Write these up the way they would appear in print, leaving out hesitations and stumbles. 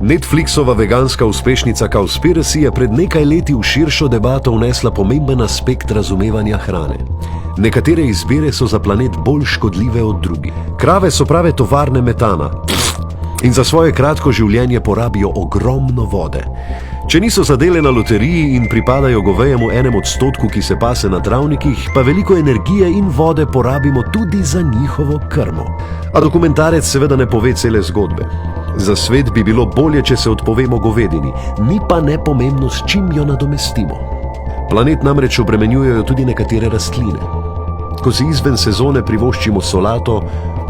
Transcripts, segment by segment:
Netflixova veganska uspešnica Cowspiracy je pred nekaj leti v širšo debato vnesla pomemben aspekt razumevanja hrane. Nekatere izbire so za planet bolj škodljive od drugih. Krave so prave tovarne metana in za svoje kratko življenje porabijo ogromno vode. Če niso zadele na loteriji in pripadajo govejemu 1%, ki se pase na travnikih, pa veliko energije in vode porabimo tudi za njihovo krmo. A dokumentarec seveda ne pove cele zgodbe. Za svet bi bilo bolje, če se odpovemo govedini, ni pa nepomembno, s čim jo nadomestimo. Planet namreč obremenjujejo tudi nekatere rastline. Ko si izven sezone privoščimo solato,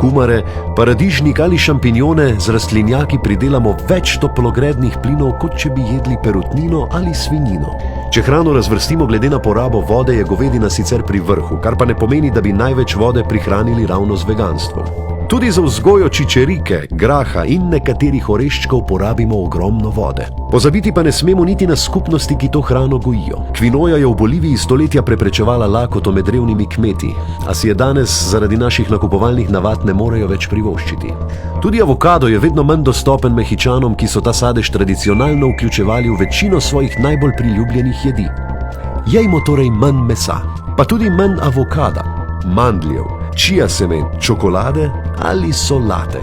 kumare, paradižnik ali šampinjone, z rastlinjaki pridelamo več toplogrednih plinov, kot če bi jedli perutnino ali svinjino. Če hrano razvrstimo glede na porabo vode, je govedina sicer pri vrhu, kar pa ne pomeni, da bi največ vode prihranili ravno z veganstvom. Tudi za vzgojo čičerike, graha in nekaterih oreščkov porabimo ogromno vode. Pozabiti pa ne smemo niti na skupnosti, ki to hrano gojijo. Kvinoja je v Boliviji stoletja preprečevala lakoto med revnimi kmeti, a si je danes zaradi naših nakupovalnih navad ne morejo več privoščiti. Tudi avokado je vedno manj dostopen Mehičanom, ki so ta sadež tradicionalno vključevali v večino svojih najbolj priljubljenih jedi. Jejmo torej manj mesa, pa tudi manj avokada, mandljev, čija semen, čokolade ali solate.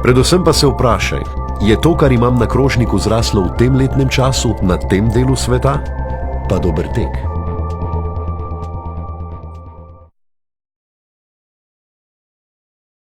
Predvsem pa se vprašaj, je to, kar imam na krožniku, zraslo v tem letnem času, na tem delu sveta? Pa dober tek.